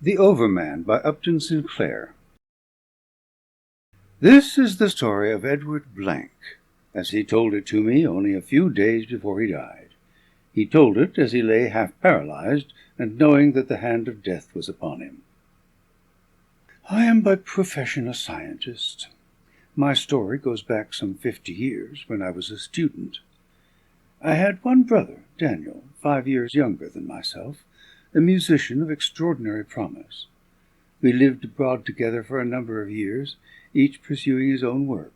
The Overman by Upton Sinclair. This is the story of Edward Blank, as he told it to me only a few days before he died. He told it as he lay half paralyzed, and knowing that the hand of death was upon him. I am by profession a scientist. My story goes back some 50 years, when I was a student. I had one brother, Daniel, 5 years younger than myself, a musician of extraordinary promise. We lived abroad together for a number of years, each pursuing his own work.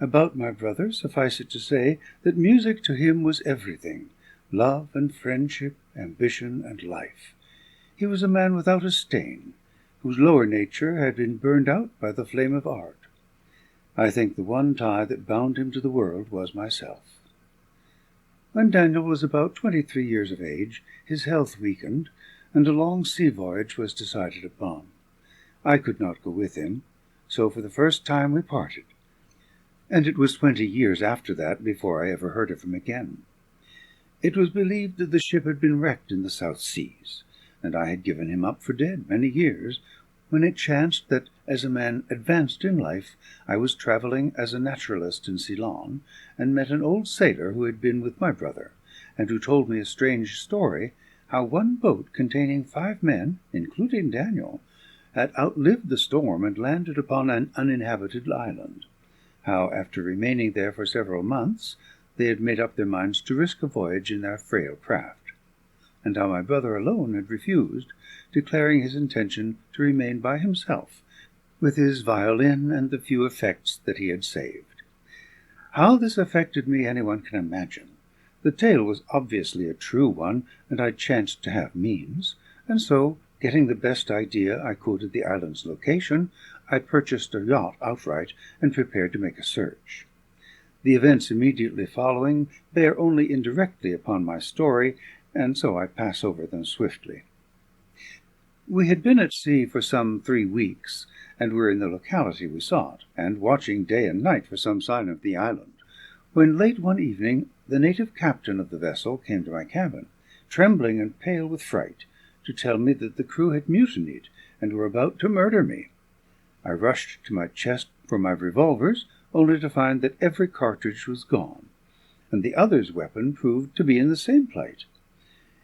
About my brother, suffice it to say that music to him was everything, love and friendship, ambition and life. He was a man without a stain, whose lower nature had been burned out by the flame of art. I think the one tie that bound him to the world was myself. When Daniel was about 23 years of age, his health weakened, and a long sea voyage was decided upon. I could not go with him, so for the first time we parted, and it was 20 years after that before I ever heard of him again. It was believed that the ship had been wrecked in the South Seas, and I had given him up for dead many years, when it chanced that, as a man advanced in life, I was travelling as a naturalist in Ceylon, and met an old sailor who had been with my brother, and who told me a strange story, how one boat containing 5 men, including Daniel, had outlived the storm and landed upon an uninhabited island, how, after remaining there for several months, they had made up their minds to risk a voyage in their frail craft, and how my brother alone had refused, declaring his intention to remain by himself, with his violin and the few effects that he had saved. How this affected me anyone can imagine. The tale was obviously a true one, and I chanced to have means, and so, getting the best idea I could of the island's location, I purchased a yacht outright and prepared to make a search. The events immediately following bear only indirectly upon my story, and so I pass over them swiftly. We had been at sea for some 3 weeks, and were in the locality we sought, and watching day and night for some sign of the island, when late one evening the native captain of the vessel came to my cabin, trembling and pale with fright, to tell me that the crew had mutinied, and were about to murder me. I rushed to my chest for my revolvers, only to find that every cartridge was gone, and the other's weapon proved to be in the same plight.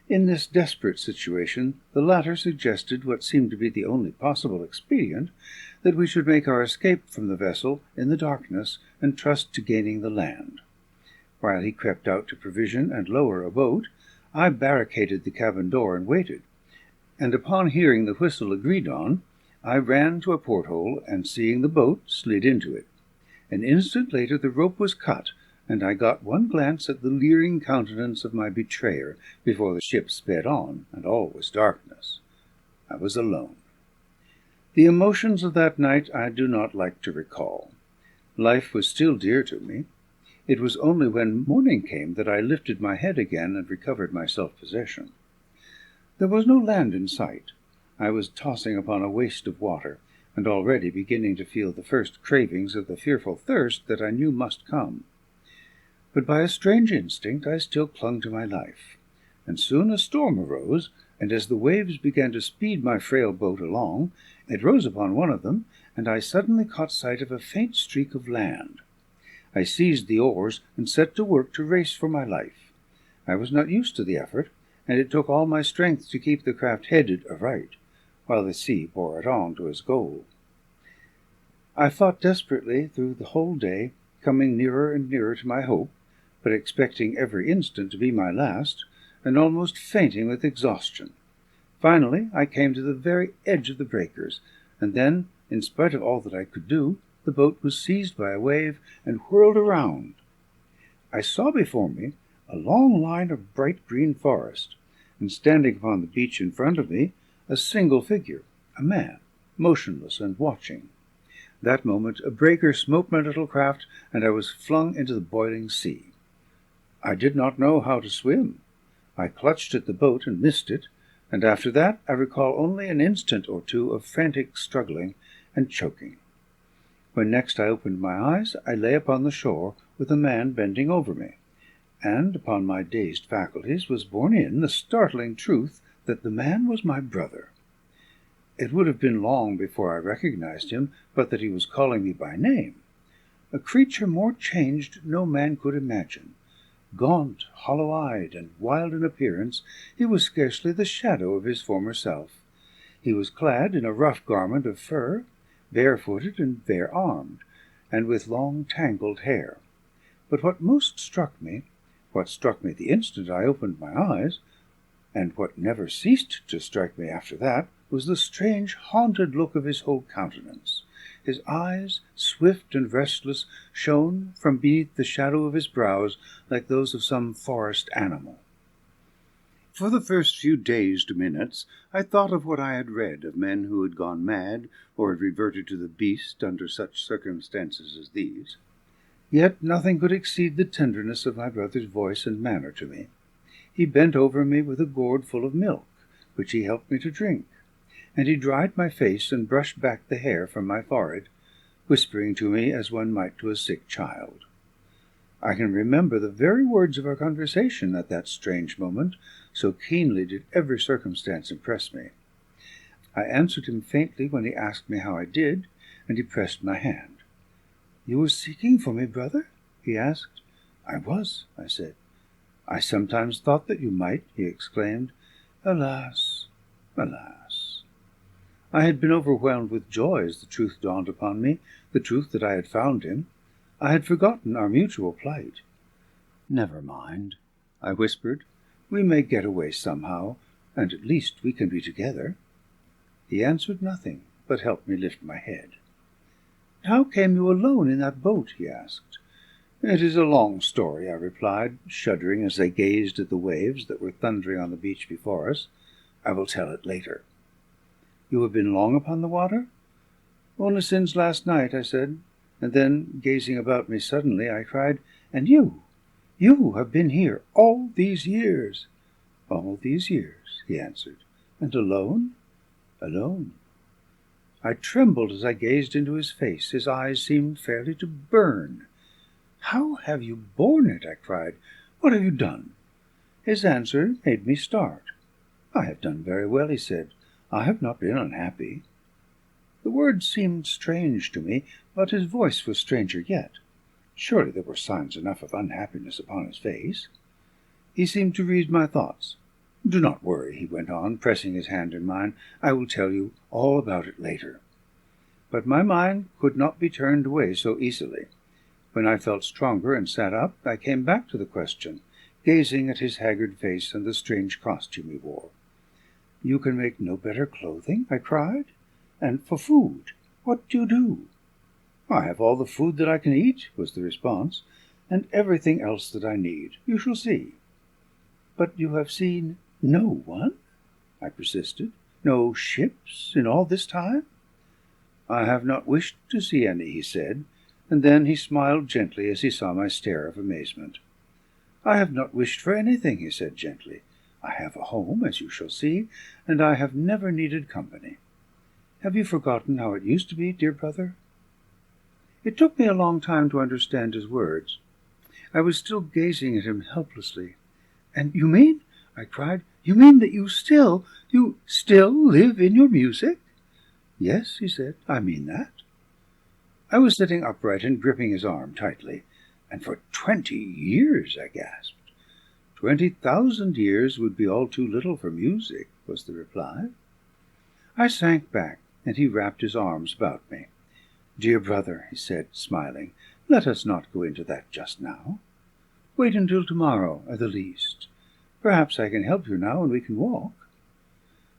In this desperate situation, the latter suggested what seemed to be the only possible expedient, that we should make our escape from the vessel in the darkness, and trust to gaining the land. While he crept out to provision and lower a boat, I barricaded the cabin door and waited, and upon hearing the whistle agreed on, I ran to a porthole, and seeing the boat, slid into it. An instant later the rope was cut, and I got one glance at the leering countenance of my betrayer before the ship sped on, and all was darkness. I was alone. The emotions of that night I do not like to recall. Life was still dear to me. It was only when morning came that I lifted my head again and recovered my self-possession. There was no land in sight. I was tossing upon a waste of water, and already beginning to feel the first cravings of the fearful thirst that I knew must come. But by a strange instinct I still clung to my life, and soon a storm arose, and as the waves began to speed my frail boat along, it rose upon one of them, and I suddenly caught sight of a faint streak of land. I seized the oars and set to work to race for my life. I was not used to the effort, and it took all my strength to keep the craft headed aright, while the sea bore it on to its goal. I fought desperately through the whole day, coming nearer and nearer to my hope, but expecting every instant to be my last, and almost fainting with exhaustion. Finally I came to the very edge of the breakers, and then, in spite of all that I could do, the boat was seized by a wave and whirled around. I saw before me a long line of bright green forest, and standing upon the beach in front of me, a single figure, a man, motionless and watching. That moment a breaker smote my little craft, and I was flung into the boiling sea. I did not know how to swim. I clutched at the boat and missed it, and after that I recall only an instant or two of frantic struggling and choking. When next I opened my eyes, I lay upon the shore with a man bending over me, and upon my dazed faculties was borne in the startling truth that the man was my brother. It would have been long before I recognized him, but that he was calling me by name. A creature more changed no man could imagine. Gaunt, hollow-eyed, and wild in appearance, he was scarcely the shadow of his former self. He was clad in a rough garment of fur, barefooted and bare-armed, and with long tangled hair. But what most struck me, what struck me the instant I opened my eyes, and what never ceased to strike me after that, was the strange haunted look of his whole countenance. His eyes, swift and restless, shone from beneath the shadow of his brows like those of some forest animal. For the first few dazed minutes I thought of what I had read of men who had gone mad or had reverted to the beast under such circumstances as these. Yet nothing could exceed the tenderness of my brother's voice and manner to me. He bent over me with a gourd full of milk, which he helped me to drink, and he dried my face and brushed back the hair from my forehead, whispering to me as one might to a sick child. I can remember the very words of our conversation at that strange moment, so keenly did every circumstance impress me. I answered him faintly when he asked me how I did, and he pressed my hand. "You were seeking for me, brother?" he asked. "I was," I said. "I sometimes thought that you might," he exclaimed. "Alas, alas!" I had been overwhelmed with joy as the truth dawned upon me, the truth that I had found him. I had forgotten our mutual plight. "Never mind," I whispered. "We may get away somehow, and at least we can be together." He answered nothing, but helped me lift my head. "How came you alone in that boat?" he asked. "It is a long story," I replied, shuddering as I gazed at the waves that were thundering on the beach before us. "I will tell it later." "You have been long upon the water?" "Only since last night," I said, and then, gazing about me suddenly, I cried, "And you have been here all these years?" "All these years," he answered. "And alone?" "Alone." I trembled as I gazed into his face. His eyes seemed fairly to burn. "How have you borne it?" I cried. "What have you done?" His answer made me start. "I have done very well," he said. "I have not been unhappy." The words seemed strange to me, but his voice was stranger yet. Surely there were signs enough of unhappiness upon his face. He seemed to read my thoughts. "Do not worry," he went on, pressing his hand in mine. "I will tell you all about it later." But my mind could not be turned away so easily. When I felt stronger and sat up, I came back to the question, gazing at his haggard face and the strange costume he wore. "You can make no better clothing?" I cried. "And for food, what do you do?" "I have all the food that I can eat," was the response, "and everything else that I need. You shall see." "But you have seen no one?" I persisted. "No ships in all this time?" "I have not wished to see any," he said, and then he smiled gently as he saw my stare of amazement. "I have not wished for anything," he said gently. "I have a home, as you shall see, and I have never needed company. Have you forgotten how it used to be, dear brother?" It took me a long time to understand his words. I was still gazing at him helplessly. "And you mean," I cried, "you mean that you still live in your music?" "Yes," he said, "I mean that." I was sitting upright and gripping his arm tightly. "And for 20 years," I gasped. 20,000 years would be all too little for music," was the reply. I sank back, and he wrapped his arms about me. "Dear brother," he said, smiling, "let us not go into that just now. Wait until tomorrow, at the least. Perhaps I can help you now, and we can walk."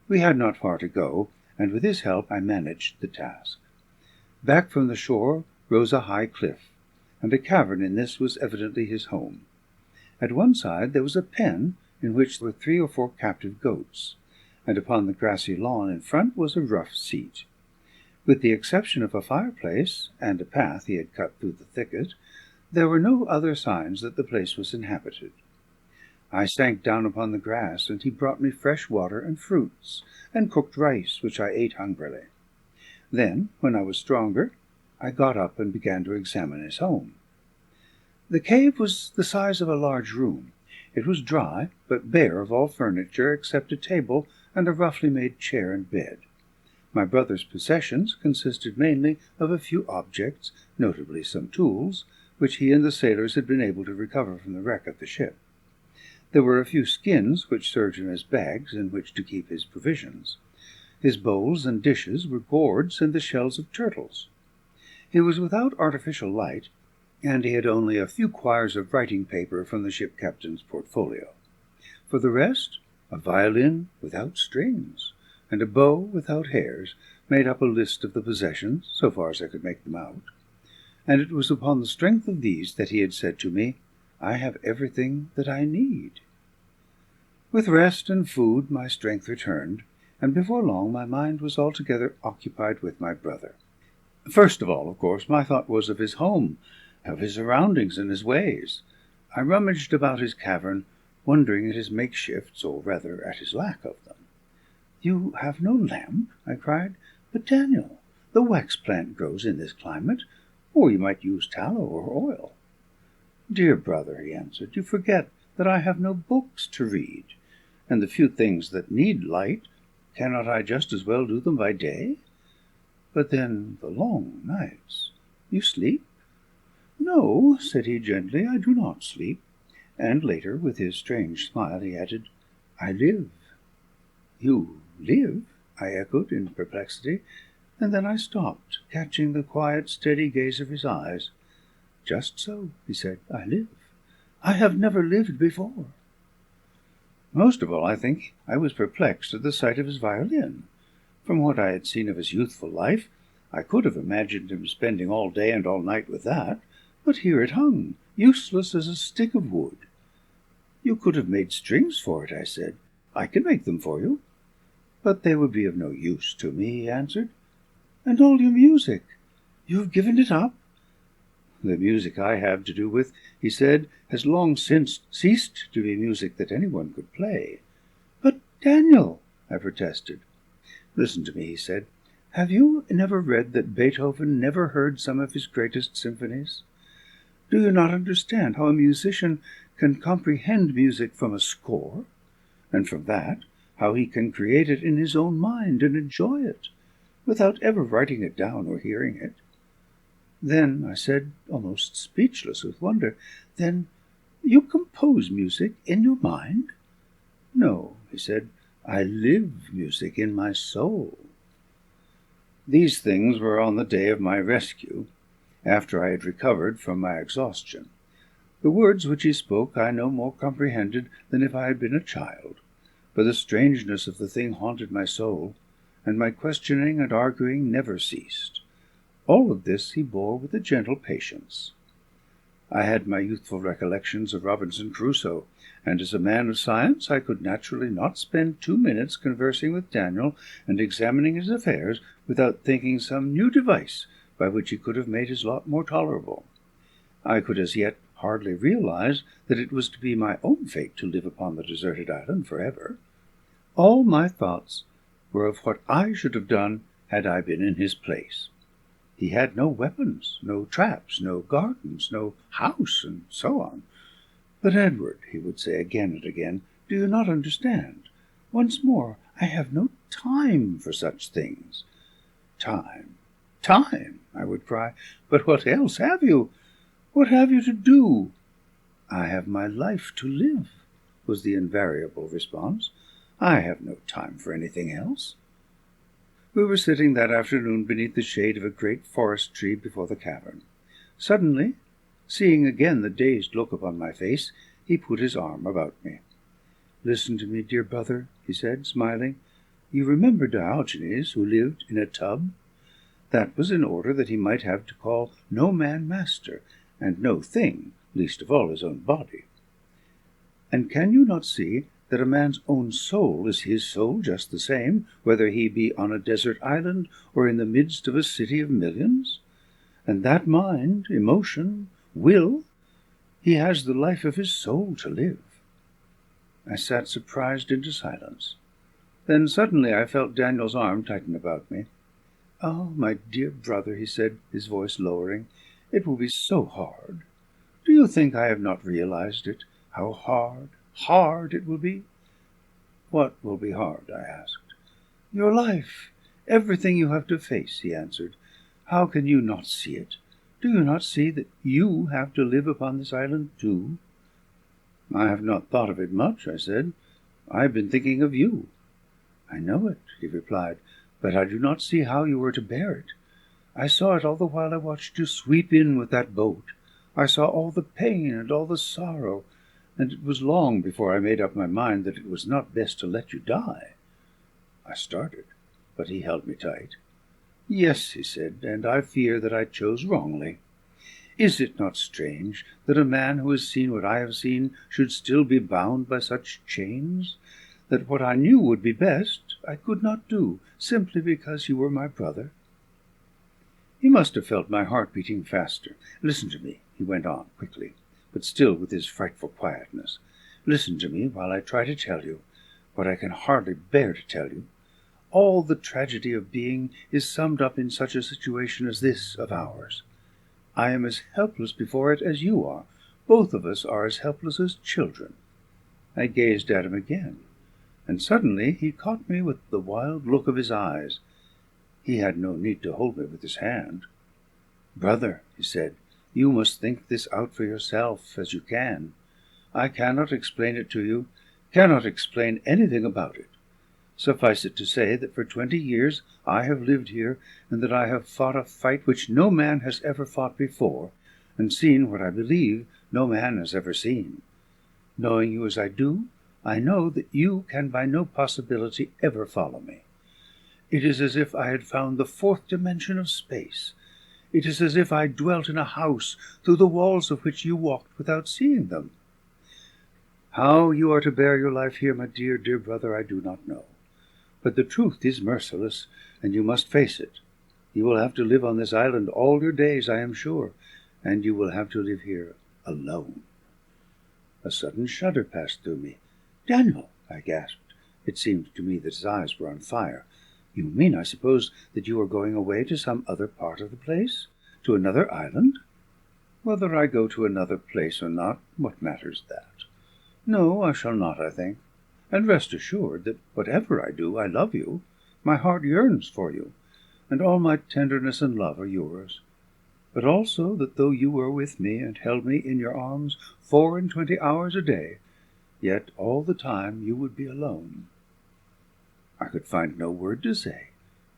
We had not far to go, and with his help I managed the task. Back from the shore rose a high cliff, and a cavern in this was evidently his home. At one side there was a pen in which were 3 or 4 captive goats, and upon the grassy lawn in front was a rough seat. With the exception of a fireplace and a path he had cut through the thicket, there were no other signs that the place was inhabited. I sank down upon the grass, and he brought me fresh water and fruits, and cooked rice, which I ate hungrily. Then, when I was stronger, I got up and began to examine his home. The cave was the size of a large room. It was dry, but bare of all furniture except a table and a roughly made chair and bed. My brother's possessions consisted mainly of a few objects, notably some tools, which he and the sailors had been able to recover from the wreck of the ship. There were a few skins which served him as bags in which to keep his provisions. His bowls and dishes were gourds and the shells of turtles. He was without artificial light, and he had only a few quires of writing paper from the ship captain's portfolio. For the rest, a violin without strings and a bow without hairs made up a list of the possessions, so far as I could make them out, and it was upon the strength of these that he had said to me, "I have everything that I need." With rest and food my strength returned, and before long my mind was altogether occupied with my brother. First of all, of course, my thought was of his home, of his surroundings and his ways. I rummaged about his cavern, wondering at his makeshifts, or rather at his lack of them. "You have no lamp?" I cried. "But, Daniel, the wax plant grows in this climate, or you might use tallow or oil." "Dear brother," he answered, "you forget that I have no books to read, and the few things that need light, cannot I just as well do them by day? But then the long nights. You sleep?" "No," said he gently, "I do not sleep." And later, with his strange smile, he added, "I live." "You live?" I echoed in perplexity, and then I stopped, catching the quiet, steady gaze of his eyes. "Just so," he said, "I live. I have never lived before." Most of all, I think, I was perplexed at the sight of his violin. From what I had seen of his youthful life, I could have imagined him spending all day and all night with that, but here it hung, useless as a stick of wood. "You could have made strings for it," I said. "I can make them for you." "But they would be of no use to me," he answered. "And all your music, you have given it up?" "The music I have to do with," he said, "has long since ceased to be music that anyone could play." "But, Daniel," I protested. "Listen to me," he said. "Have you never read that Beethoven never heard some of his greatest symphonies? Do you not understand how a musician can comprehend music from a score, and from that how he can create it in his own mind and enjoy it, without ever writing it down or hearing it?" "Then," I said, almost speechless with wonder, "then you compose music in your mind?" "No," he said, "I live music in my soul." These things were on the day of my rescue, after I had recovered from my exhaustion. The words which he spoke I no more comprehended than if I had been a child, but the strangeness of the thing haunted my soul, and my questioning and arguing never ceased. All of this he bore with a gentle patience. I had my youthful recollections of Robinson Crusoe, and as a man of science I could naturally not spend 2 minutes conversing with Daniel and examining his affairs without thinking some new device by which he could have made his lot more tolerable. I could as yet hardly realize that it was to be my own fate to live upon the deserted island for ever. All my thoughts were of what I should have done had I been in his place. He had no weapons, no traps, no gardens, no house, and so on. "But, Edward," he would say again and again, "do you not understand? Once more, I have no time for such things." "Time, time," I would cry. "But what else have you? What have you to do?" "I have my life to live," was the invariable response. "I have no time for anything else." We were sitting that afternoon beneath the shade of a great forest tree before the cavern. Suddenly, seeing again the dazed look upon my face, he put his arm about me. "Listen to me, dear brother," he said, smiling. "You remember Diogenes, who lived in a tub? That was in order that he might have to call no man master, and no thing, least of all his own body. And can you not see that a man's own soul is his soul just the same, whether he be on a desert island or in the midst of a city of millions? And that mind, emotion, will, he has the life of his soul to live." I sat surprised into silence. Then suddenly I felt Daniel's arm tighten about me. "Oh, my dear brother," he said, his voice lowering, "it will be so hard. Do you think I have not realized it, how hard, hard it will be?" "What will be hard?" I asked. "Your life, Everything you have to face," he answered. "How can you not see it? Do you not see that you have to live upon this island too?" "I have not thought of it much," I said. "I have been thinking of you." "I know it," he replied, "but I do not see how you were to bear it. I saw it all the while I watched you sweep in with that boat. I saw all the pain and all the sorrow, and it was long before I made up my mind that it was not best to let you die." I started, but he held me tight. "Yes," he said, "and I fear that I chose wrongly. Is it not strange that a man who has seen what I have seen should still be bound by such chains? That what I knew would be best I could not do, simply because you were my brother?" He must have felt my heart beating faster. "Listen to me," he went on quickly, but still with his frightful quietness. "Listen to me while I try to tell you what I can hardly bear to tell you. All the tragedy of being is summed up in such a situation as this of ours. I am as helpless before it as you are. Both of us are as helpless as children." I gazed at him again, and suddenly he caught me with the wild look of his eyes. He had no need to hold me with his hand. "Brother," he said, "you must think this out for yourself, as you can. I cannot explain it to you, cannot explain anything about it. Suffice it to say that for 20 years I have lived here, and that I have fought a fight which no man has ever fought before, and seen what I believe no man has ever seen. Knowing you as I do, I know that you can by no possibility ever follow me. It is as if I had found the fourth dimension of space. It is as if I dwelt in a house, through the walls of which you walked without seeing them. How you are to bear your life here, my dear, dear brother, I do not know. But the truth is merciless, and you must face it. You will have to live on this island all your days, I am sure, and you will have to live here alone." A sudden shudder passed through me. "Daniel!" I gasped. It seemed to me that his eyes were on fire. "You mean, I suppose, that you are going away to some other part of the place? To another island?" "Whether I go to another place or not, what matters that? No, I shall not, I think. And rest assured that whatever I do, I love you. My heart yearns for you, and all my tenderness and love are yours. But also that though you were with me and held me in your arms 24 hours a day, yet all the time you would be alone." I could find no word to say.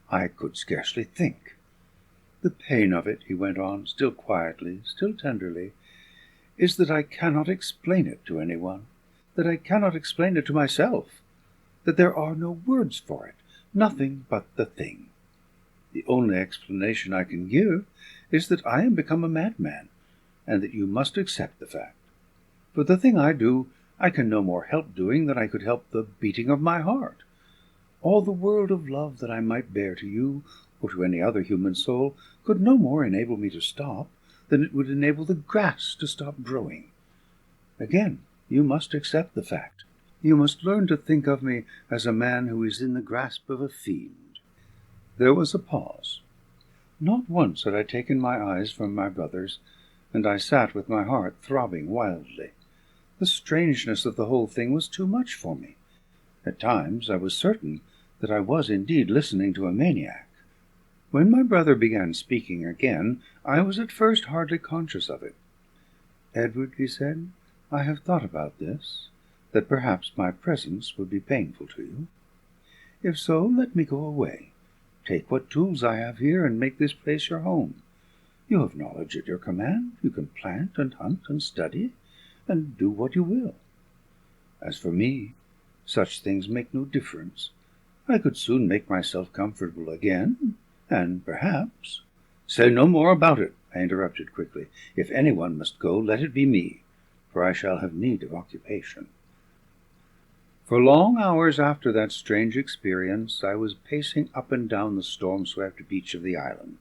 I could scarcely think. "The pain of it," he went on, still quietly, still tenderly, "is that I cannot explain it to any one, that I cannot explain it to myself, that there are no words for it, nothing but the thing. The only explanation I can give is that I am become a madman, and that you must accept the fact. For the thing I do, I can no more help doing than I could help the beating of my heart. All the world of love that I might bear to you, or to any other human soul, could no more enable me to stop than it would enable the grass to stop growing. Again, you must accept the fact. You must learn to think of me as a man who is in the grasp of a fiend." There was a pause. Not once had I taken my eyes from my brother's, and I sat with my heart throbbing wildly. The strangeness of the whole thing was too much for me. At times I was certain that I was indeed listening to a maniac. When my brother began speaking again, I was at first hardly conscious of it. "Edward," he said, "I have thought about this, that perhaps my presence would be painful to you. If so, let me go away. Take what tools I have here, and make this place your home. You have knowledge at your command. You can plant and hunt and study, and do what you will. As for me, such things make no difference. I could soon make myself comfortable again, and perhaps—" "Say no more about it," I interrupted quickly. "If any one must go, let it be me, for I shall have need of occupation." For long hours after that strange experience, I was pacing up and down the storm-swept beach of the island.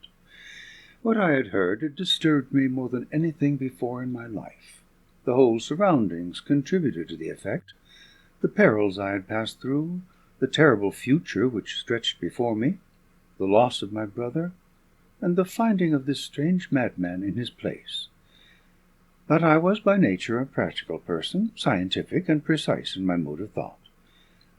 What I had heard had disturbed me more than anything before in my life. The whole surroundings contributed to the effect. The perils I had passed through, the terrible future which stretched before me, the loss of my brother, and the finding of this strange madman in his place. But I was by nature a practical person, scientific and precise in my mode of thought.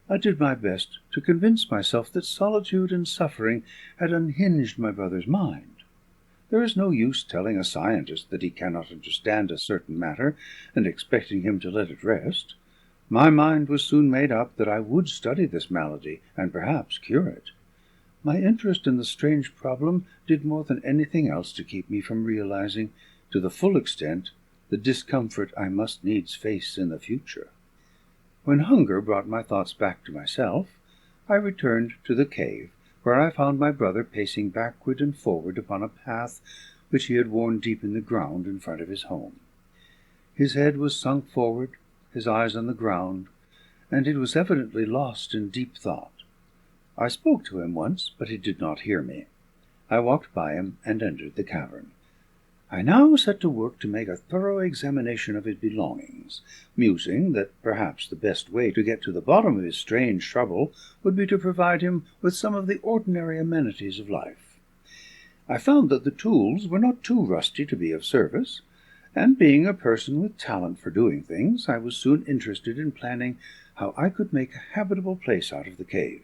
I did my best to convince myself that solitude and suffering had unhinged my brother's mind. There is no use telling a scientist that he cannot understand a certain matter, and expecting him to let it rest. My mind was soon made up that I would study this malady, and perhaps cure it. My interest in the strange problem did more than anything else to keep me from realizing, to the full extent, the discomfort I must needs face in the future. When hunger brought my thoughts back to myself, I returned to the cave, where I found my brother pacing backward and forward upon a path which he had worn deep in the ground in front of his home. His head was sunk forward, his eyes on the ground, and it was evidently lost in deep thought. I spoke to him once, but he did not hear me. I walked by him and entered the cavern. I now set to work to make a thorough examination of his belongings, musing that perhaps the best way to get to the bottom of his strange trouble would be to provide him with some of the ordinary amenities of life. I found that the tools were not too rusty to be of service, and being a person with talent for doing things, I was soon interested in planning how I could make a habitable place out of the cave.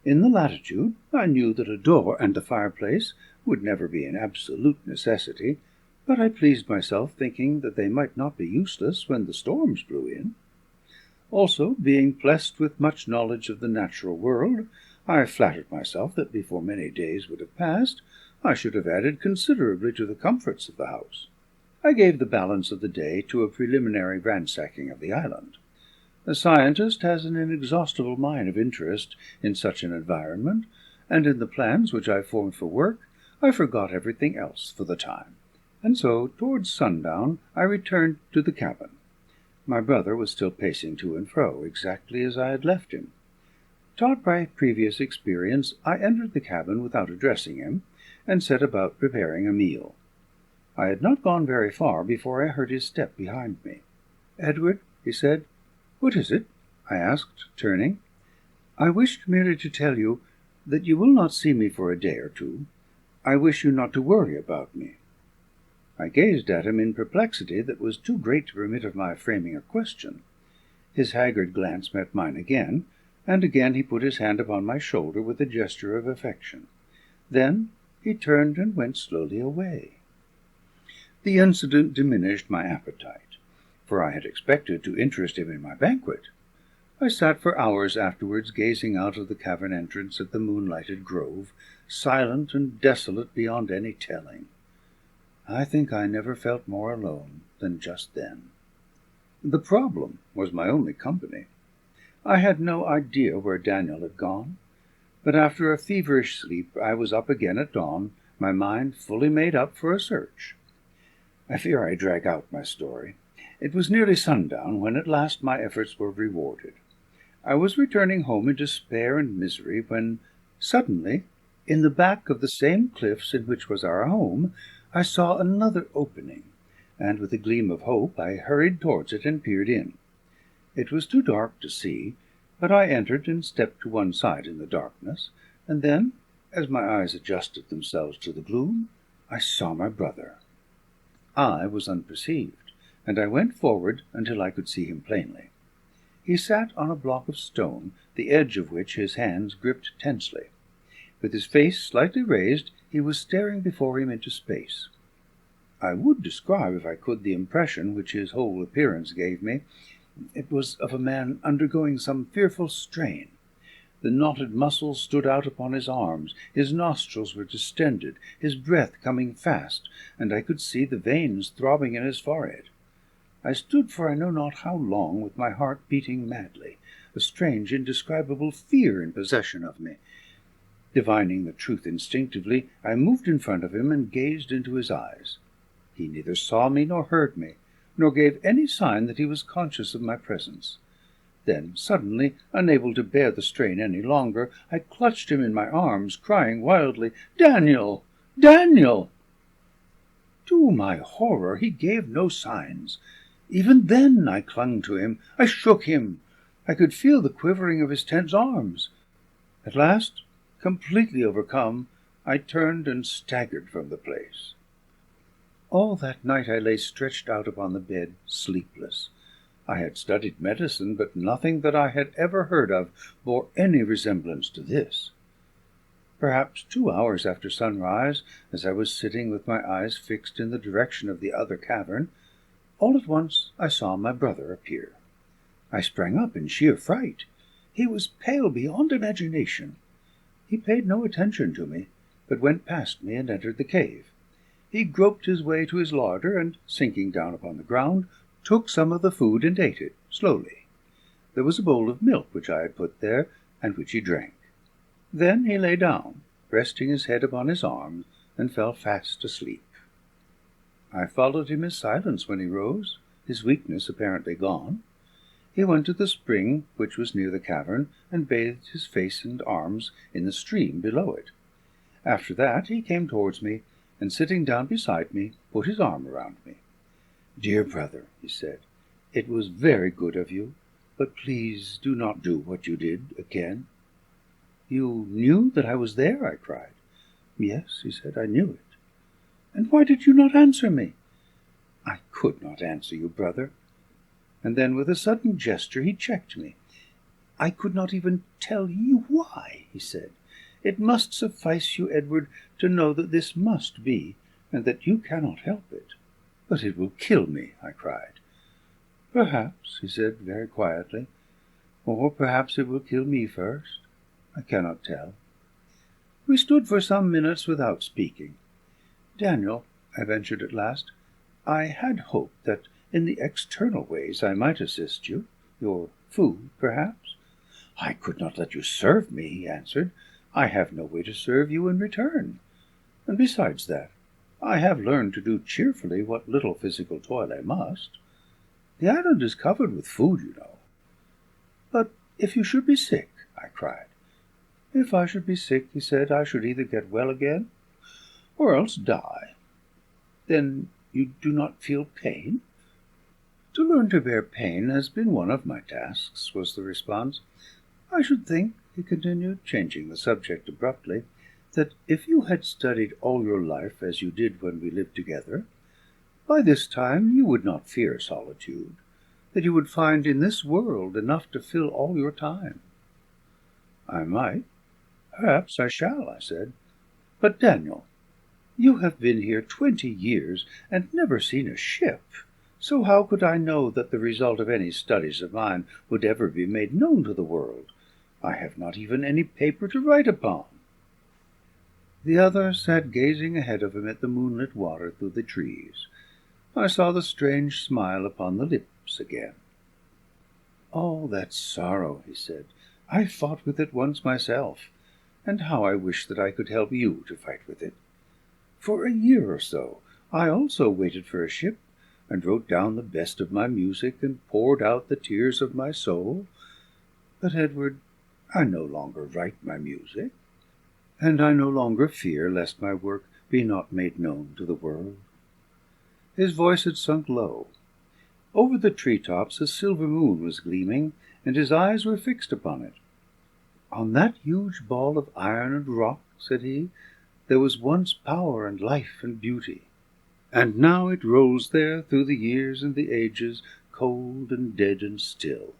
In the latitude, I knew that a door and a fireplace would never be an absolute necessity, but I pleased myself thinking that they might not be useless when the storms blew in. Also, being blessed with much knowledge of the natural world, I flattered myself that before many days would have passed, I should have added considerably to the comforts of the house. I gave the balance of the day to a preliminary ransacking of the island. A scientist has an inexhaustible mine of interest in such an environment, and in the plans which I formed for work, I forgot everything else for the time, and so, towards sundown, I returned to the cabin. My brother was still pacing to and fro, exactly as I had left him. Taught by previous experience, I entered the cabin without addressing him, and set about preparing a meal. I had not gone very far before I heard his step behind me. "Edward," he said. "What is it?" I asked, turning. "I wished merely to tell you that you will not see me for a day or two. I wish you not to worry about me." I gazed at him in perplexity that was too great to permit of my framing a question. His haggard glance met mine again, and again he put his hand upon my shoulder with a gesture of affection. Then he turned and went slowly away. The incident diminished my appetite, for I had expected to interest him in my banquet. I sat for hours afterwards gazing out of the cavern entrance at the moonlighted grove, silent and desolate beyond any telling. I think I never felt more alone than just then. The problem was my only company. I had no idea where Daniel had gone, but after a feverish sleep I was up again at dawn, my mind fully made up for a search. I fear I drag out my story. It was nearly sundown when at last my efforts were rewarded. I was returning home in despair and misery when, suddenly, in the back of the same cliffs in which was our home, I saw another opening, and with a gleam of hope I hurried towards it and peered in. It was too dark to see, but I entered and stepped to one side in the darkness, and then, as my eyes adjusted themselves to the gloom, I saw my brother. I was unperceived, and I went forward until I could see him plainly. He sat on a block of stone, the edge of which his hands gripped tensely. With his face slightly raised, he was staring before him into space. I would describe, if I could, the impression which his whole appearance gave me. It was of a man undergoing some fearful strain. The knotted muscles stood out upon his arms, his nostrils were distended, his breath coming fast, and I could see the veins throbbing in his forehead. I stood for I know not how long, with my heart beating madly, a strange, indescribable fear in possession of me. Divining the truth instinctively, I moved in front of him and gazed into his eyes. He neither saw me nor heard me, nor gave any sign that he was conscious of my presence. Then, suddenly, unable to bear the strain any longer, I clutched him in my arms, crying wildly, "Daniel! Daniel!" To my horror, he gave no signs. Even then I clung to him. I shook him. I could feel the quivering of his tense arms. At last, completely overcome, I turned and staggered from the place. All that night I lay stretched out upon the bed, sleepless. I had studied medicine, but nothing that I had ever heard of bore any resemblance to this. Perhaps 2 hours after sunrise, as I was sitting with my eyes fixed in the direction of the other cavern, all at once I saw my brother appear. I sprang up in sheer fright. He was pale beyond imagination. He paid no attention to me, but went past me and entered the cave. He groped his way to his larder, and, sinking down upon the ground, took some of the food and ate it slowly. There was a bowl of milk which I had put there, and which he drank. Then he lay down, resting his head upon his arms, and fell fast asleep. I followed him in silence when he rose, his weakness apparently gone. He went to the spring which was near the cavern, and bathed his face and arms in the stream below it. After that he came towards me, and sitting down beside me, put his arm around me. "Dear brother," he said, "it was very good of you, but please do not do what you did again." "You knew that I was there?" I cried. "Yes," he said, "I knew it." "And why did you not answer me?" "I could not answer you, brother." And then, with a sudden gesture, he checked me. "I could not even tell you why," he said. "It must suffice you, Edward, to know that this must be, and that you cannot help it." "But it will kill me," I cried. "Perhaps," he said very quietly, "or perhaps it will kill me first. I cannot tell." We stood for some minutes without speaking. "Daniel," I ventured at last, "I had hoped that in the external ways I might assist you. Your food, perhaps." "I could not let you serve me," he answered. "I have no way to serve you in return. And besides that, I have learned to do cheerfully what little physical toil I must. The island is covered with food, you know." "But if you should be sick?" I cried. "If I should be sick," he said, "I should either get well again, or else die." "Then you do not feel pain?" "To learn to bear pain has been one of my tasks," was the response. "I should think," he continued, changing the subject abruptly, "that if you had studied all your life as you did when we lived together, by this time you would not fear solitude, that you would find in this world enough to fill all your time." "I might. Perhaps I shall," I said. "But, Daniel, you have been here 20 years, and never seen a ship, so how could I know that the result of any studies of mine would ever be made known to the world? I have not even any paper to write upon." The other sat gazing ahead of him at the moonlit water through the trees. I saw the strange smile upon the lips again. "Oh, that sorrow," he said. "I fought with it once myself, and how I wish that I could help you to fight with it. For a year or so I also waited for a ship, and wrote down the best of my music, and poured out the tears of my soul. But, Edward, I no longer write my music, and I no longer fear lest my work be not made known to the world." His voice had sunk low. Over the tree-tops a silver moon was gleaming, and his eyes were fixed upon it. "On that huge ball of iron and rock," said he, "there was once power and life and beauty. And now it rolls there through the years and the ages, cold and dead and still.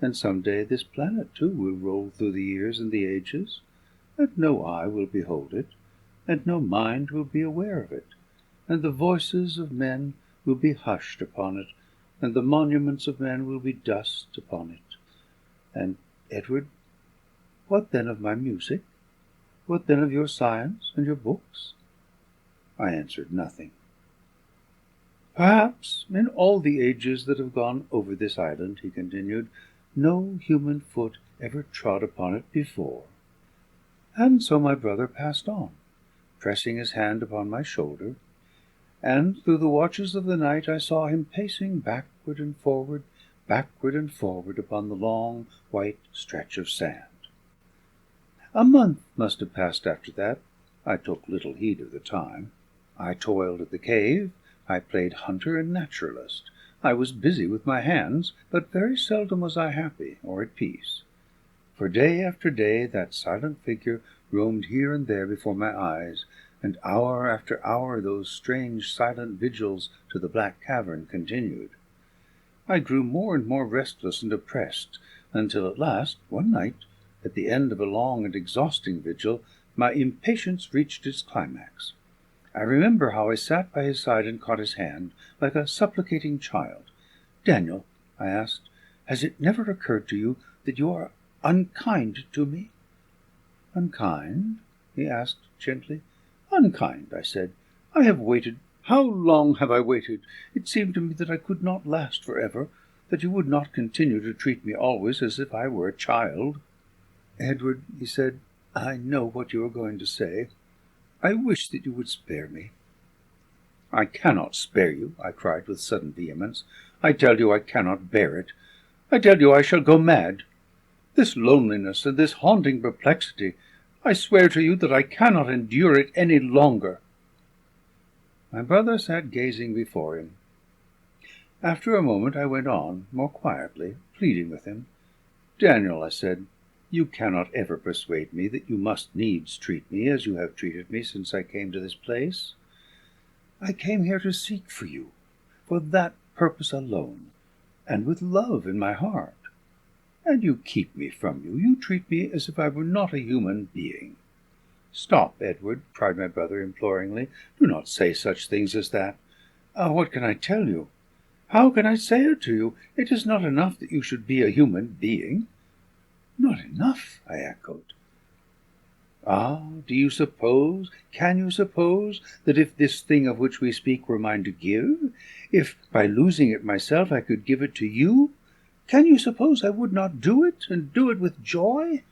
And some day this planet, too, will roll through the years and the ages, and no eye will behold it, and no mind will be aware of it, and the voices of men will be hushed upon it, and the monuments of men will be dust upon it. And, Edward, what then of my music? What then of your science and your books?" I answered nothing. "Perhaps in all the ages that have gone over this island," he continued, "no human foot ever trod upon it before." And so my brother passed on, pressing his hand upon my shoulder, and through the watches of the night I saw him pacing backward and forward upon the long white stretch of sand. A month must have passed after that. I took little heed of the time. I toiled at the cave, I played hunter and naturalist. I was busy with my hands, but very seldom was I happy or at peace. For day after day that silent figure roamed here and there before my eyes, and hour after hour those strange silent vigils to the black cavern continued. I grew more and more restless and oppressed, until at last, one night, at the end of a long and exhausting vigil, my impatience reached its climax. I remember how I sat by his side and caught his hand, like a supplicating child. "Daniel," I asked, "has it never occurred to you that you are unkind to me?" "Unkind?" he asked gently. "Unkind," I said. "I have waited. How long have I waited? It seemed to me that I could not last for ever, that you would not continue to treat me always as if I were a child." "Edward," he said, "I know what you are going to say. I wish that you would spare me." "I cannot spare you," I cried with sudden vehemence. "I tell you I cannot bear it. I tell you I shall go mad. This loneliness and this haunting perplexity, I swear to you that I cannot endure it any longer." My brother sat gazing before him. After a moment I went on, more quietly, pleading with him. "Daniel," I said, "you cannot ever persuade me that you must needs treat me as you have treated me since I came to this place. I came here to seek for you, for that purpose alone, and with love in my heart. And you keep me from you. You treat me as if I were not a human being." "Stop, Edward," cried my brother imploringly. "Do not say such things as that. What can I tell you? How can I say it to you? It is not enough that you should be a human being." "Not enough?" I echoed. Can you suppose, that if this thing of which we speak were mine to give, if by losing it myself I could give it to you, can you suppose I would not do it, and do it with joy?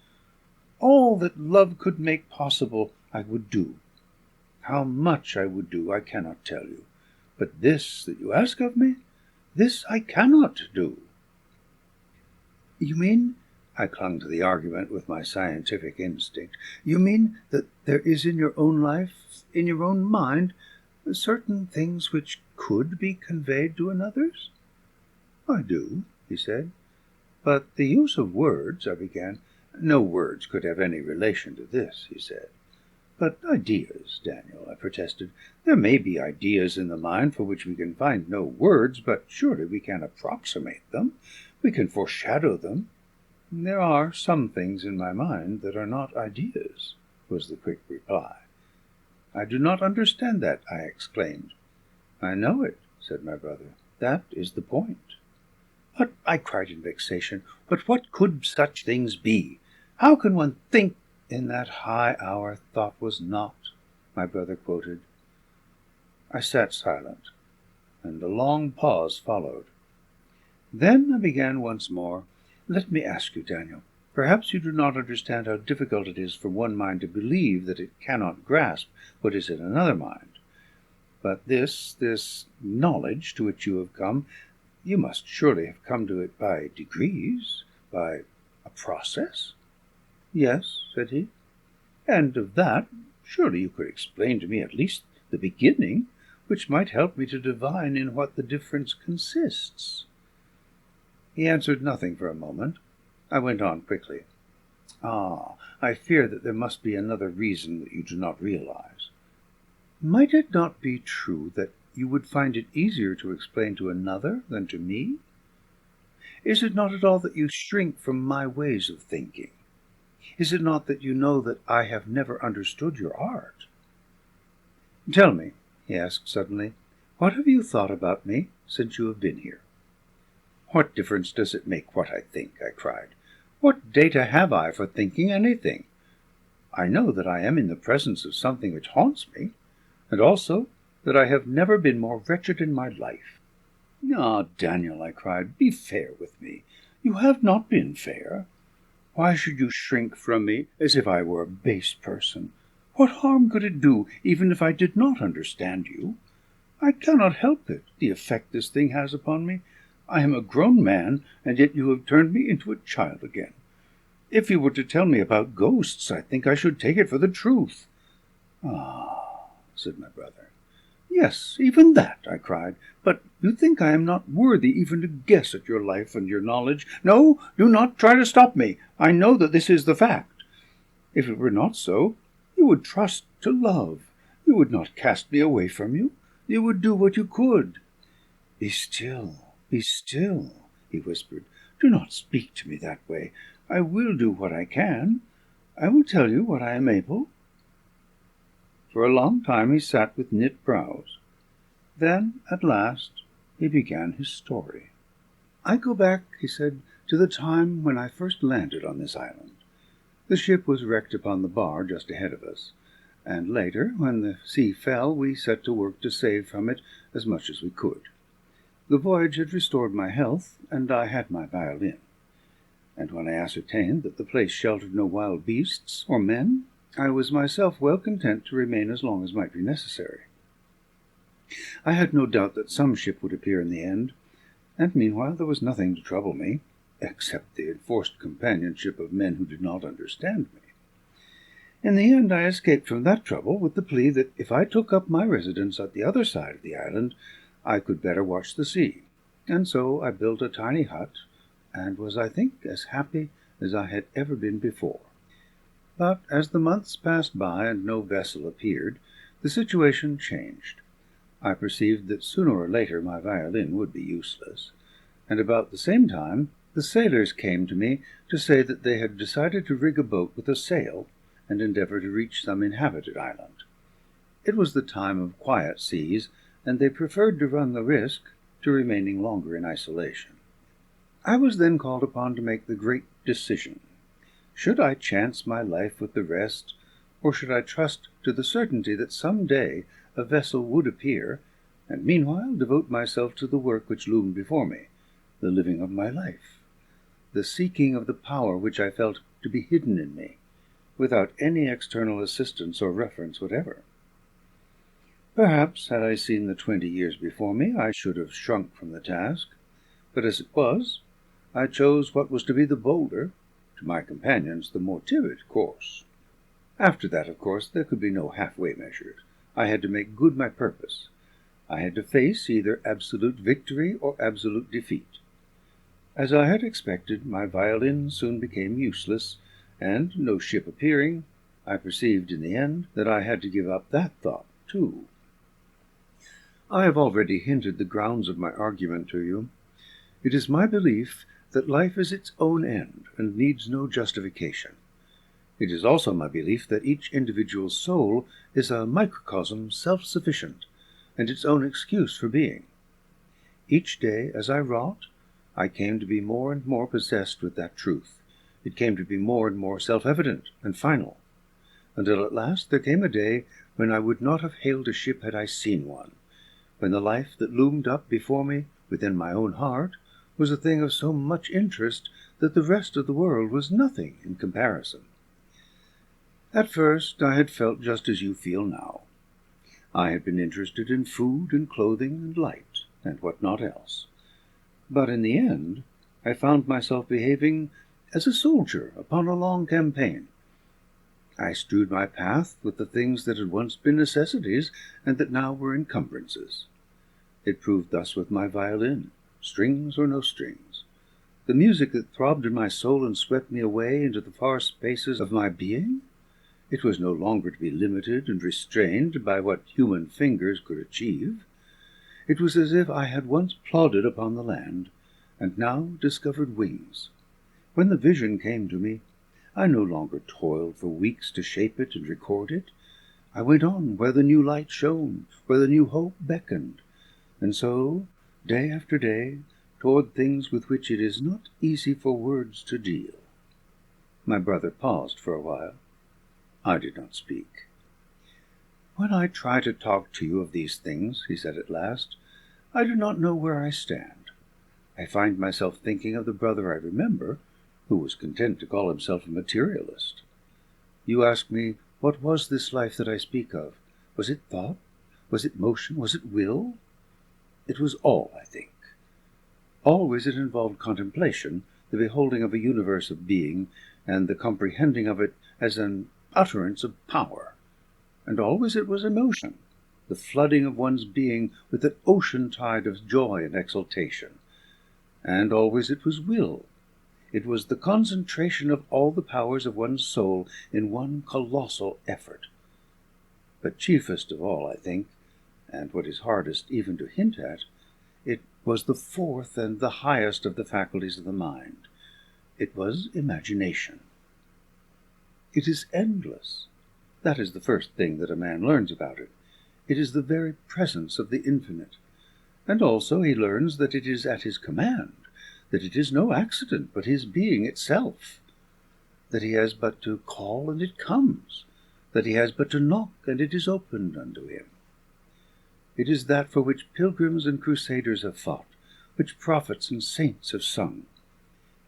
All that love could make possible I would do. How much I would do I cannot tell you. But this that you ask of me, this I cannot do." "You mean," I clung to the argument with my scientific instinct, "you mean that there is in your own life, in your own mind, certain things which could be conveyed to another's?" "I do," he said. "But the use of words," I began. "No words could have any relation to this," he said. "But ideas, Daniel," I protested. "There may be ideas in the mind for which we can find no words, but surely we can approximate them, we can foreshadow them." "There are some things in my mind that are not ideas," was the quick reply. "I do not understand that," I exclaimed. "I know it," said my brother. "That is the point." "But," I cried in vexation, "but what could such things be? How can one think—" "In that high hour thought was not," my brother quoted. I sat silent, and a long pause followed. Then I began once more. "Let me ask you, Daniel, perhaps you do not understand how difficult it is for one mind to believe that it cannot grasp what is in another mind. But this knowledge to which you have come, you must surely have come to it by degrees, by a process?" "Yes," said he. "And of that, surely you could explain to me at least the beginning, which might help me to divine in what the difference consists." He answered nothing for a moment. I went on quickly. "I fear that there must be another reason that you do not realize. Might it not be true that you would find it easier to explain to another than to me? Is it not at all that you shrink from my ways of thinking? Is it not that you know that I have never understood your art? Tell me," he asked suddenly, "what have you thought about me since you have been here?" "What difference does it make what I think?" I cried. "What data have I for thinking anything? I know that I am in the presence of something which haunts me, and also that I have never been more wretched in my life." "Ah, Daniel," I cried, "be fair with me. You have not been fair. Why should you shrink from me as if I were a base person? What harm could it do, even if I did not understand you? I cannot help it, the effect this thing has upon me. I am a grown man, and yet you have turned me into a child again. If you were to tell me about ghosts, I think I should take it for the truth." "Ah," said my brother. "Yes, even that," I cried. "But you think I am not worthy even to guess at your life and your knowledge. No, do not try to stop me. I know that this is the fact. If it were not so, you would trust to love. You would not cast me away from you. You would do what you could." "Be still," "Be still," he whispered. "Do not speak to me that way. I will do what I can. I will tell you what I am able." For a long time he sat with knit brows. Then, at last, he began his story. "I go back," he said, "to the time when I first landed on this island. The ship was wrecked upon the bar just ahead of us, and later, when the sea fell, we set to work to save from it as much as we could. The voyage had restored my health, and I had my violin. And when I ascertained that the place sheltered no wild beasts or men, I was myself well content to remain as long as might be necessary. I had no doubt that some ship would appear in the end, and meanwhile there was nothing to trouble me, except the enforced companionship of men who did not understand me. In the end I escaped from that trouble with the plea that if I took up my residence at the other side of the island, I could better watch the sea, and so I built a tiny hut, and was, I think, as happy as I had ever been before. But as the months passed by and no vessel appeared, the situation changed. I perceived that sooner or later my violin would be useless, and about the same time the sailors came to me to say that they had decided to rig a boat with a sail and endeavour to reach some inhabited island. It was the time of quiet seas, and they preferred to run the risk to remaining longer in isolation. I was then called upon to make the great decision. Should I chance my life with the rest, or should I trust to the certainty that some day a vessel would appear, and meanwhile devote myself to the work which loomed before me, the living of my life, the seeking of the power which I felt to be hidden in me, without any external assistance or reference whatever? Perhaps, had I seen the 20 years before me, I should have shrunk from the task, but as it was, I chose what was to be the bolder, to my companions the more timid course. After that, of course, there could be no half-way measures. I had to make good my purpose. I had to face either absolute victory or absolute defeat. As I had expected, my violin soon became useless, and, no ship appearing, I perceived in the end that I had to give up that thought too. I have already hinted the grounds of my argument to you. It is my belief that life is its own end and needs no justification. It is also my belief that each individual soul is a microcosm self-sufficient, and its own excuse for being. Each day, as I wrought, I came to be more and more possessed with that truth. It came to be more and more self-evident and final, until at last there came a day when I would not have hailed a ship had I seen one, when the life that loomed up before me within my own heart was a thing of so much interest that the rest of the world was nothing in comparison. At first I had felt just as you feel now. I had been interested in food and clothing and light, and what not else. But in the end I found myself behaving as a soldier upon a long campaign. I strewed my path with the things that had once been necessities, and that now were encumbrances. It proved thus with my violin, strings or no strings. The music that throbbed in my soul and swept me away into the far spaces of my being, it was no longer to be limited and restrained by what human fingers could achieve. It was as if I had once plodded upon the land, and now discovered wings. When the vision came to me, I no longer toiled for weeks to shape it and record it. I went on where the new light shone, where the new hope beckoned, and so, day after day, toward things with which it is not easy for words to deal. My brother paused for a while. I did not speak. "When I try to talk to you of these things," he said at last, "I do not know where I stand. I find myself thinking of the brother I remember, who was content to call himself a materialist. You ask me, what was this life that I speak of? Was it thought? Was it motion? Was it will? It was all, I think. Always it involved contemplation, the beholding of a universe of being, and the comprehending of it as an utterance of power. And always it was emotion, the flooding of one's being with an ocean tide of joy and exultation. And always it was will. It was the concentration of all the powers of one's soul in one colossal effort. But chiefest of all, I think, and what is hardest even to hint at, it was the fourth and the highest of the faculties of the mind. It was imagination. It is endless. That is the first thing that a man learns about it. It is the very presence of the infinite. And also he learns that it is at his command, that it is no accident, but his being itself, that he has but to call and it comes, that he has but to knock and it is opened unto him. It is that for which pilgrims and crusaders have fought, which prophets and saints have sung.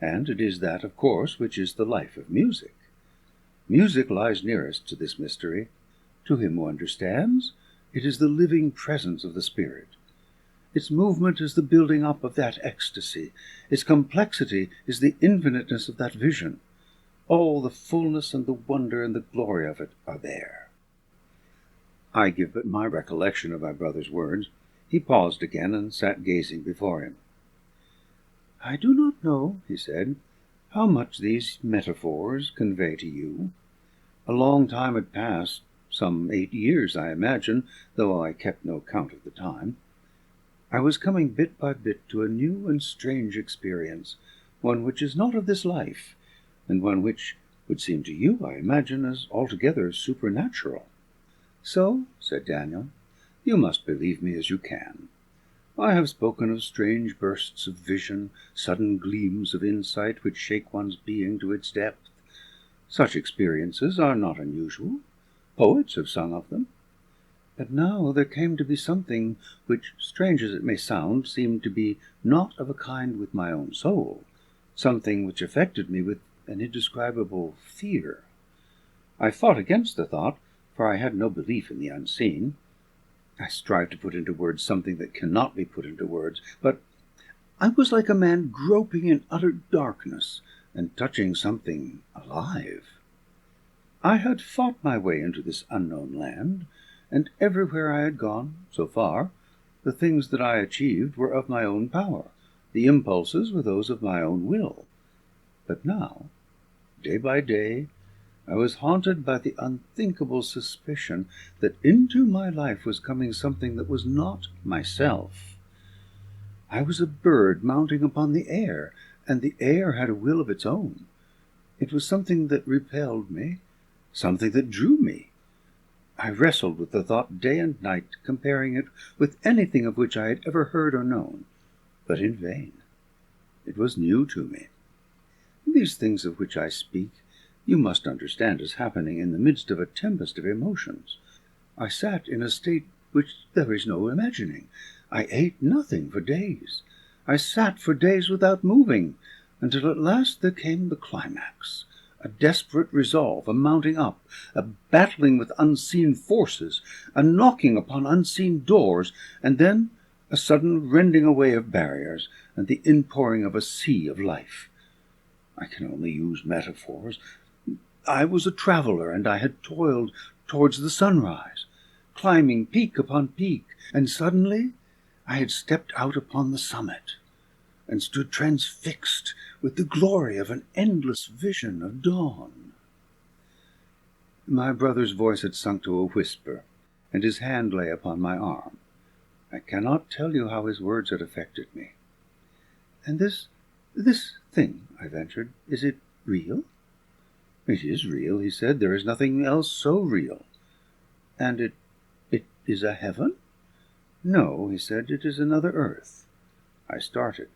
And it is that, of course, which is the life of music. Music lies nearest to this mystery. To him who understands, it is the living presence of the spirit. Its movement is the building up of that ecstasy. Its complexity is the infiniteness of that vision. All the fullness and the wonder and the glory of it are there. I give but my recollection of my brother's words. He paused again and sat gazing before him. "I do not know," he said, "how much these metaphors convey to you. A long time had passed, some 8 years, I imagine, though I kept no count of the time. I was coming bit by bit to a new and strange experience, one which is not of this life, and one which would seem to you, I imagine, as altogether supernatural." "So," said Daniel, "you must believe me as you can. I have spoken of strange bursts of vision, sudden gleams of insight which shake one's being to its depth. Such experiences are not unusual. Poets have sung of them. But now there came to be something which, strange as it may sound, seemed to be not of a kind with my own soul, something which affected me with an indescribable fear. I fought against the thought, for I had no belief in the unseen. I strive to put into words something that cannot be put into words, but I was like a man groping in utter darkness and touching something alive. I had fought my way into this unknown land, and everywhere I had gone, so far, the things that I achieved were of my own power, the impulses were those of my own will. But now, day by day, I was haunted by the unthinkable suspicion that into my life was coming something that was not myself. I was a bird mounting upon the air, and the air had a will of its own. It was something that repelled me, something that drew me. I wrestled with the thought day and night, comparing it with anything of which I had ever heard or known, but in vain. It was new to me. These things of which I speak you must understand as happening in the midst of a tempest of emotions. I sat in a state which there is no imagining. I ate nothing for days. I sat for days without moving, until at last there came the climax, a desperate resolve, a mounting up, a battling with unseen forces, a knocking upon unseen doors, and then a sudden rending away of barriers, and the inpouring of a sea of life. I can only use metaphors. I was a traveller, and I had toiled towards the sunrise, climbing peak upon peak, and suddenly I had stepped out upon the summit, and stood transfixed with the glory of an endless vision of dawn. My brother's voice had sunk to a whisper, and his hand lay upon my arm. I cannot tell you how his words had affected me. "And this thing," I ventured, "is it real?" "It is real," he said. "There is nothing else so real." "And it is a heaven?" "No," he said, "it is another earth." I started.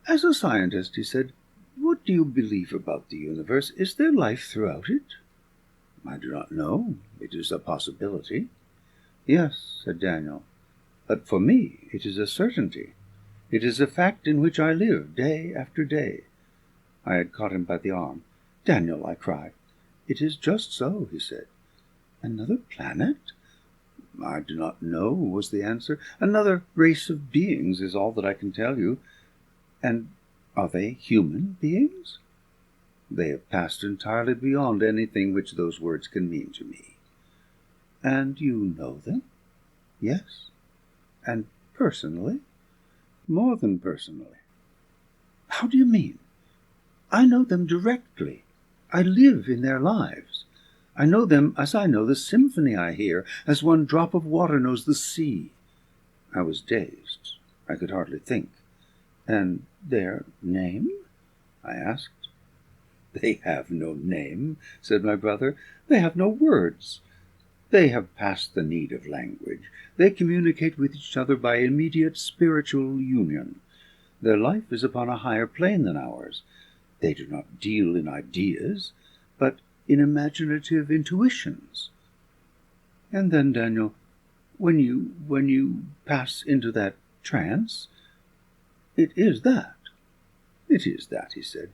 "As a scientist," he said, "what do you believe about the universe? Is there life throughout it?" "I do not know. It is a possibility." "Yes," said Daniel, "but for me it is a certainty. It is a fact in which I live day after day." I had caught him by the arm. "Daniel," I cried. "It is just so," he said. "Another planet?" "I do not know," was the answer. "Another race of beings is all that I can tell you." "And are they human beings?" "They have passed entirely beyond anything which those words can mean to me." "And you know them?" "Yes." "And personally?" "More than personally." "How do you mean?" "I know them directly. I live in their lives. I know them as I know the symphony I hear, as one drop of water knows the sea." I was dazed. I could hardly think. And their name? I asked. They have no name, said my brother. They have no words. They have passed the need of language. They communicate with each other by immediate spiritual union. Their life is upon a higher plane than ours. They do not deal in ideas, but in imaginative intuitions. And then, Daniel, when you pass into that trance, it is that. It is that, he said.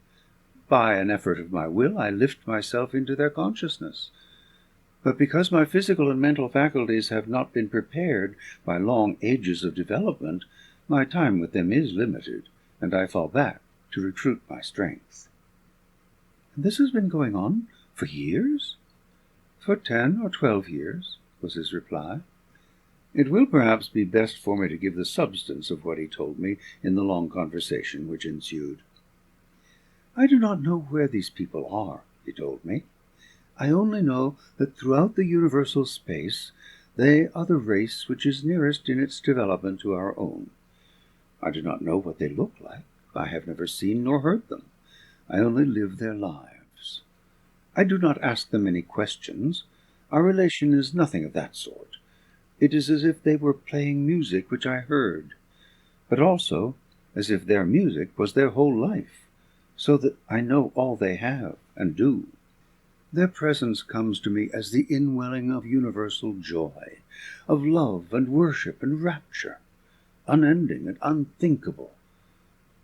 By an effort of my will, I lift myself into their consciousness. But because my physical and mental faculties have not been prepared by long ages of development, my time with them is limited, and I fall back to recruit my strength. And this has been going on for years? For 10 or 12 years, was his reply. It will perhaps be best for me to give the substance of what he told me in the long conversation which ensued. I do not know where these people are, he told me. I only know that throughout the universal space they are the race which is nearest in its development to our own. I do not know what they look like. I have never seen nor heard them. I only live their lives. I do not ask them any questions. Our relation is nothing of that sort. It is as if they were playing music which I heard, but also as if their music was their whole life, so that I know all they have and do. Their presence comes to me as the inwelling of universal joy, of love and worship and rapture, unending and unthinkable.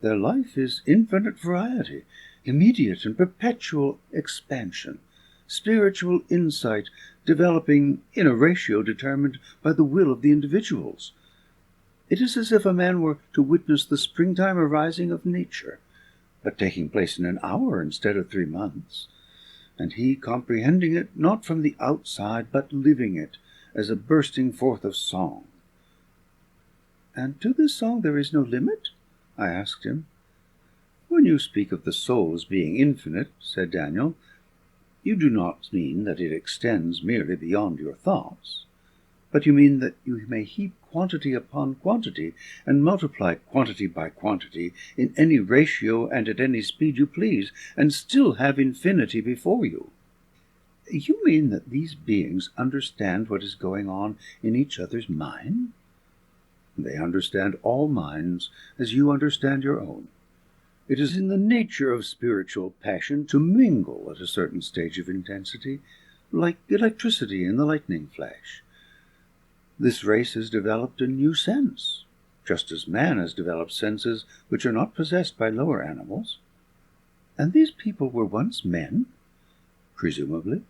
Their life is infinite variety, immediate and perpetual expansion, spiritual insight developing in a ratio determined by the will of the individuals. It is as if a man were to witness the springtime arising of nature, but taking place in an hour instead of 3 months, and he comprehending it not from the outside, but living it as a bursting forth of song. And to this song there is no limit? I asked him. When you speak of the soul as being infinite, said Daniel, you do not mean that it extends merely beyond your thoughts, but you mean that you may heap quantity upon quantity, and multiply quantity by quantity in any ratio and at any speed you please, and still have infinity before you. You mean that these beings understand what is going on in each other's mind? They understand all minds as you understand your own. It is in the nature of spiritual passion to mingle at a certain stage of intensity, like electricity in the lightning flash. This race has developed a new sense, just as man has developed senses which are not possessed by lower animals. And these people were once men, presumably,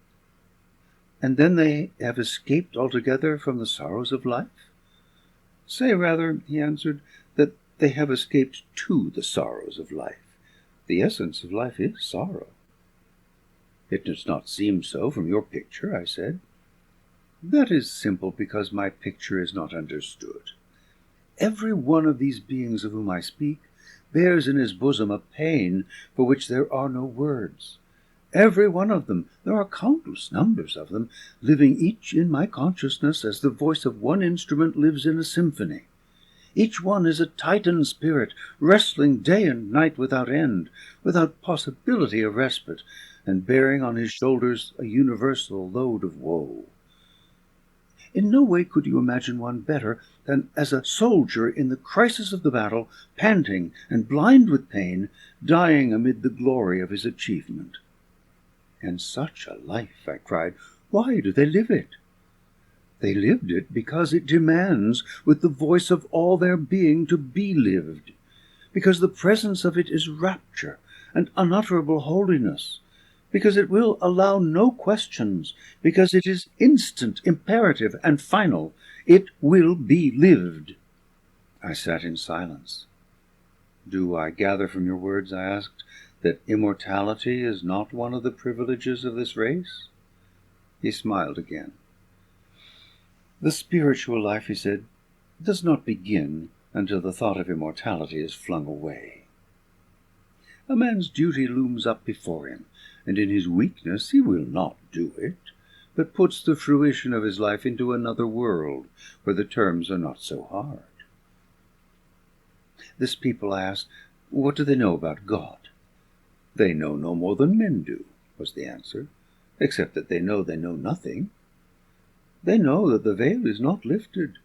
and then they have escaped altogether from the sorrows of life? Say rather, he answered, that they have escaped to the sorrows of life. The essence of life is sorrow. It does not seem so from your picture, I said. That is simple because my picture is not understood. Every one of these beings of whom I speak bears in his bosom a pain for which there are no words. Every one of them, there are countless numbers of them, living each in my consciousness as the voice of one instrument lives in a symphony. Each one is a Titan spirit, wrestling day and night without end, without possibility of respite, and bearing on his shoulders a universal load of woe. In no way could you imagine one better than as a soldier in the crisis of the battle, panting and blind with pain, dying amid the glory of his achievement. And such a life, I cried, why do they live it? They lived it because it demands with the voice of all their being to be lived, because the presence of it is rapture and unutterable holiness, because it will allow no questions, because it is instant, imperative, and final. It will be lived. I sat in silence. Do I gather from your words, I asked, that immortality is not one of the privileges of this race? He smiled again. The spiritual life, he said, does not begin until the thought of immortality is flung away. A man's duty looms up before him, and in his weakness he will not do it, but puts the fruition of his life into another world, where the terms are not so hard. "This people," I asked, "what do they know about God?" "They know no more than men do," was the answer, "except that they know nothing. They know that the veil is not lifted.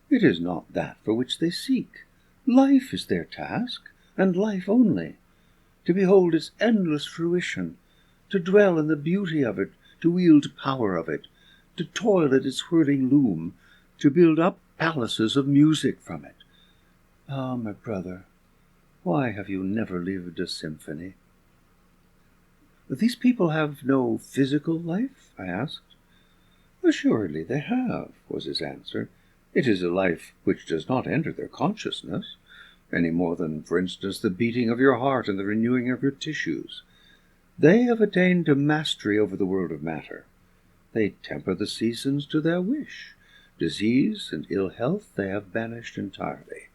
It is not that for which they seek. Life is their task, and life only, to behold its endless fruition, to dwell in the beauty of it, to wield power of it, to toil at its whirling loom, to build up palaces of music from it. Ah, my brother, why have you never lived a symphony?" "These people have no physical life?" I asked. "Assuredly they have," was his answer. "It is a life which does not enter their consciousness, any more than, for instance, the beating of your heart and the renewing of your tissues. They have attained to mastery over the world of matter. They temper the seasons to their wish. Disease and ill health they have banished entirely.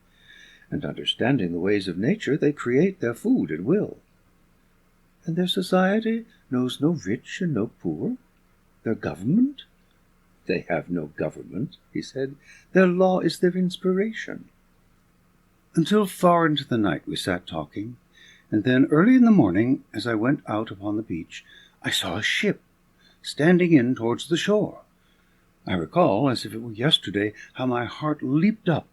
And understanding the ways of nature, they create their food at will. And their society knows no rich and no poor? Their government?" "They have no government," he said. "Their law is their inspiration." Until far into the night we sat talking, and then early in the morning, as I went out upon the beach, I saw a ship standing in towards the shore. I recall, as if it were yesterday, how my heart leaped up,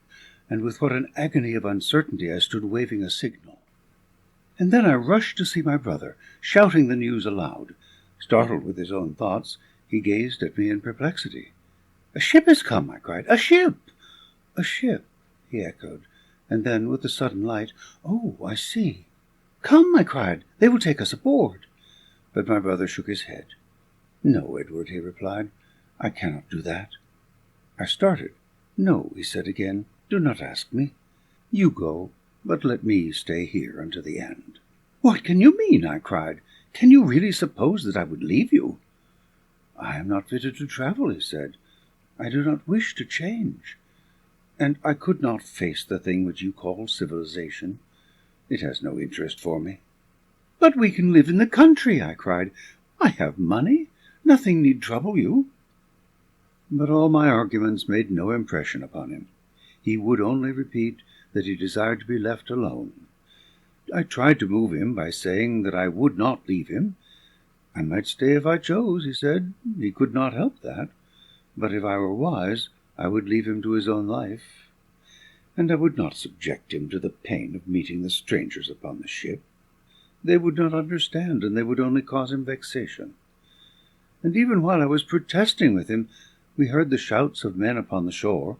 and with what an agony of uncertainty I stood waving a signal. And then I rushed to see my brother, shouting the news aloud. Startled with his own thoughts, he gazed at me in perplexity. "A ship has come!" I cried. "A ship!" "A ship!" he echoed, and then, with a sudden light, "Oh, I see!" "Come!" I cried. "They will take us aboard." But my brother shook his head. "No, Edward," he replied, "I cannot do that." I started. "No," he said again, "do not ask me. You go, but let me stay here unto the end." "What can you mean?" I cried. "Can you really suppose that I would leave you?" "I am not fitted to travel," he said. "I do not wish to change. And I could not face the thing which you call civilization. It has no interest for me." "But we can live in the country," I cried. "I have money. Nothing need trouble you." But all my arguments made no impression upon him. He would only repeat that he desired to be left alone. I tried to move him by saying that I would not leave him. I might stay if I chose, he said. He could not help that. But if I were wise, I would leave him to his own life, and I would not subject him to the pain of meeting the strangers upon the ship. They would not understand, and they would only cause him vexation. And even while I was protesting with him, we heard the shouts of men upon the shore.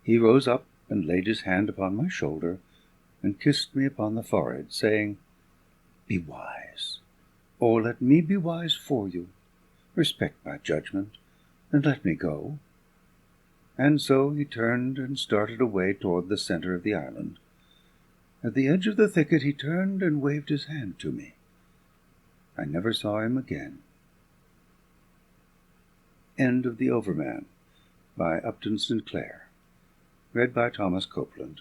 He rose up and laid his hand upon my shoulder, and kissed me upon the forehead, saying, "Be wise, or let me be wise for you. Respect my judgment, and let me go." And so he turned and started away toward the centre of the island. At the edge of the thicket he turned and waved his hand to me. I never saw him again. End of The Overman by Upton Sinclair. Read by Thomas Copeland.